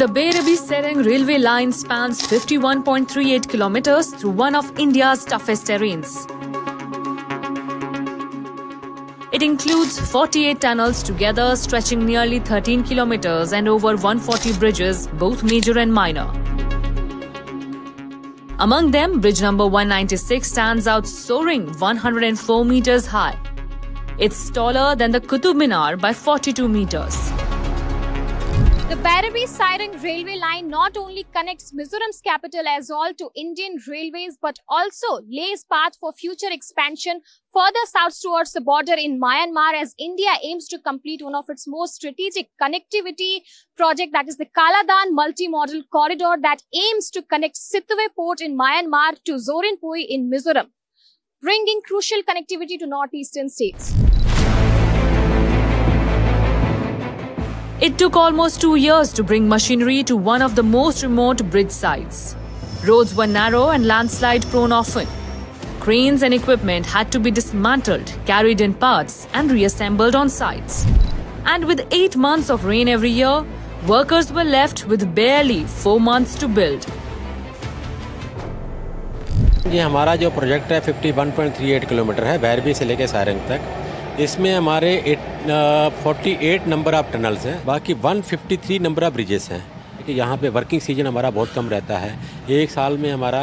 The Bareilly-Serang railway line spans 51.38 kilometers through one of India's toughest terrains. It includes 48 tunnels together, stretching nearly 13 kilometers and over 140 bridges, both major and minor. Among them, bridge number 196 stands out, soaring 104 meters high. It's taller than the Qutub Minar by 42 meters. The Bareilly-Serang railway line not only connects Mizoram's capital Aizawl to Indian Railways but also lays path for future expansion further south towards the border in Myanmar as India aims to complete one of its most strategic connectivity project, that is the Kaladan multimodal corridor that aims to connect Sittwe port in Myanmar to Zorinpui in Mizoram, bringing crucial connectivity to northeastern states. It took almost 2 years to bring machinery to one of the most remote bridge sites. Roads were narrow and landslide-prone often. Cranes and equipment had to be dismantled, carried in parts and reassembled on sites. And with 8 months of rain every year, workers were left with barely 4 months to build. ये हमारा जो project है 51.38 kilometre है बैरबी से लेकर सारंग तक। इसमें हमारे 48 नंबर ऑफ टनल्स हैं, बाकी 153 नंबर ऑफ ब्रिजेस हैं। यहाँ पे वर्किंग सीजन हमारा बहुत कम रहता है। एक साल में हमारा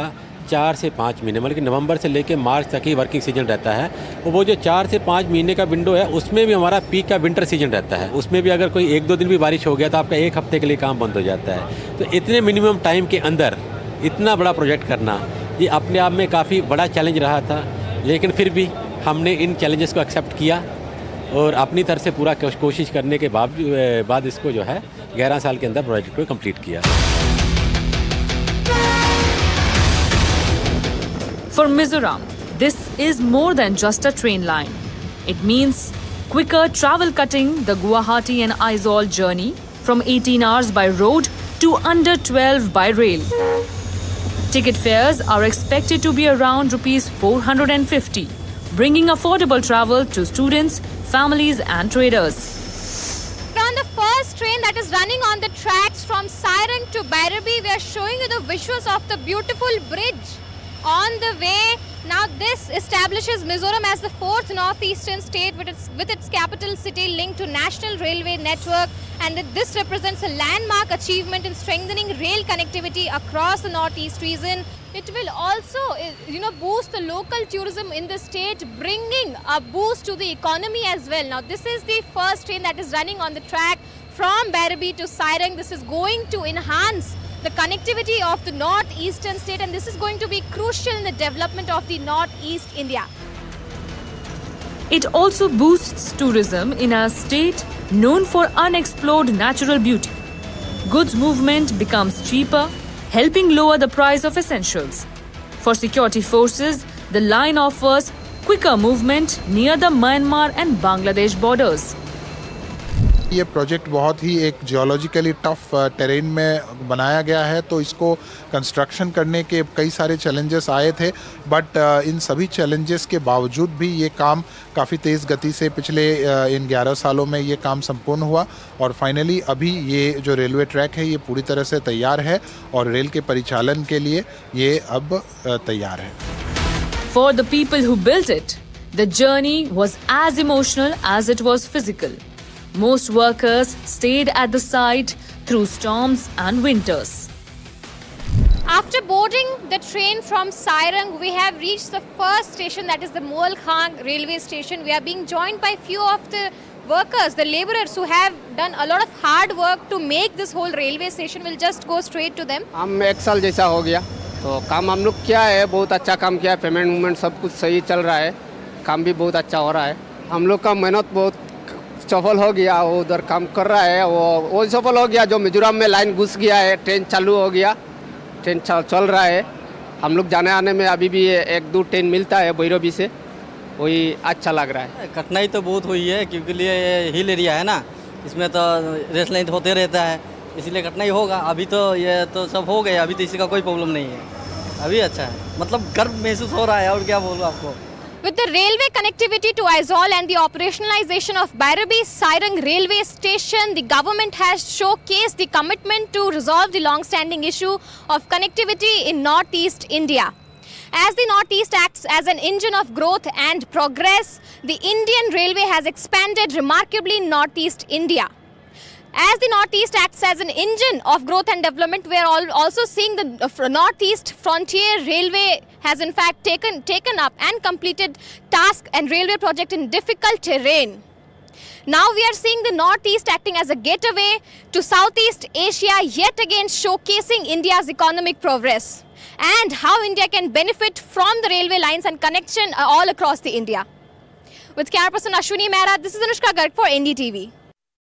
4 से 5 महीने, मतलब कि नवंबर से लेकर मार्च तक ही वर्किंग सीजन रहता है। वो जो 4 से 5 महीने का विंडो है उसमें भी हमारा पीक का विंटर सीजन रहता है। उसमें भी अगर कोई 1-2 दिन भी बारिश हो गया तो आपका 1 हफ्ते के लिए काम बंद हो जाता है। तो इतने मिनिमम टाइम के अंदर इतना बड़ा प्रोजेक्ट करना ये अपने आप में काफ़ी बड़ा चैलेंज रहा था, लेकिन फिर भी हमने इन चैलेंजेस को एक्सेप्ट किया और अपनी तरफ से पूरा कोशिश करने के बाद इसको जो है 11 साल के अंदर प्रोजेक्ट को कंप्लीट किया। For Mizoram, this is more than just a train line. It means quicker travel, cutting the Guwahati and Aizawl journey from 18 hours by road to under 12 by rail. Ticket fares are expected to be around Rs 450, bringing affordable travel to students, families and traders. On the first train that is running on the tracks from Serang to Bareilly, we are showing you the visuals of the beautiful bridge on the way. Now this establishes Mizoram as the 4th northeastern state with its capital city linked to National Railway Network, and this represents a landmark achievement in strengthening rail connectivity across the northeast region. It will also, boost the local tourism in the state, bringing a boost to the economy as well. Now this is the first train that is running on the track from Bareilly to Serang. This is going to enhance the connectivity of the northeastern state, and this is going to be crucial in the development of the northeast India. It also boosts tourism in a state known for unexplored natural beauty. Goods movement becomes cheaper, helping lower the price of essentials. For security forces, the line offers quicker movement near the Myanmar and Bangladesh borders. ये project बहुत ही एक geologically tough terrain में बनाया गया है, तो इसको construction करने के कई सारे चैलेंजेस आए थे, बट इन सभी चैलेंजेस के बावजूद भी ये काम काफ़ी तेज़ गति से पिछले इन 11 सालों में ये काम संपूर्ण हुआ और फाइनली अभी ये जो रेलवे ट्रैक है ये पूरी तरह से तैयार है और रेल के परिचालन के लिए ये अब तैयार है। For the people who built it, the journey was as emotional as it was physical. Most workers stayed at the site through storms and winters. After boarding the train from Serang, we have reached the first station, that is the Moalkhang railway station. We are being joined by few of the workers, the laborers who have done a lot of hard work to make this whole railway station. We'll just go straight to them. हम 1 साल जैसा हो गया, तो काम हम लोग किया है, बहुत अच्छा काम किया है, पेमेंट वूमेंट सब कुछ सही चल रहा है, काम भी बहुत अच्छा हो रहा है। हम लोग का मेहनत बहुत सफल हो गया, वो उधर काम कर रहा है, वो सफल हो गया। जो मिजोरम में लाइन घुस गया है, ट्रेन चालू हो गया, ट्रेन चल रहा है। हम लोग जाने आने में अभी भी 1-2 ट्रेन मिलता है बैरबी से, वही अच्छा लग रहा है। कठिनाई तो बहुत हुई है क्योंकि ये हिल एरिया है ना, इसमें तो रेस लाइन होते रहता है, इसलिए कठिनाई होगा। अभी तो ये तो सब हो गया, अभी तो इसी का कोई प्रॉब्लम नहीं है, अभी अच्छा है, मतलब गर्व महसूस हो रहा है। और क्या बोलूँ आपको, With the railway connectivity to Aizawl and the operationalization of Bairabi-Sairang railway station, the government has showcased the commitment to resolve the long-standing issue of connectivity in Northeast India. As the Northeast acts as an engine of growth and progress, the Indian Railway has expanded remarkably in Northeast India. As the Northeast acts as an engine of growth and development, we are also seeing the Northeast Frontier Railway has in fact taken up and completed task and railway project in difficult terrain. Now we are seeing the Northeast acting as a gateway to Southeast Asia, yet again showcasing India's economic progress and how India can benefit from the railway lines and connection all across the India. With camera person Ashwini Mehra, this is Anushka Garg for NDTV.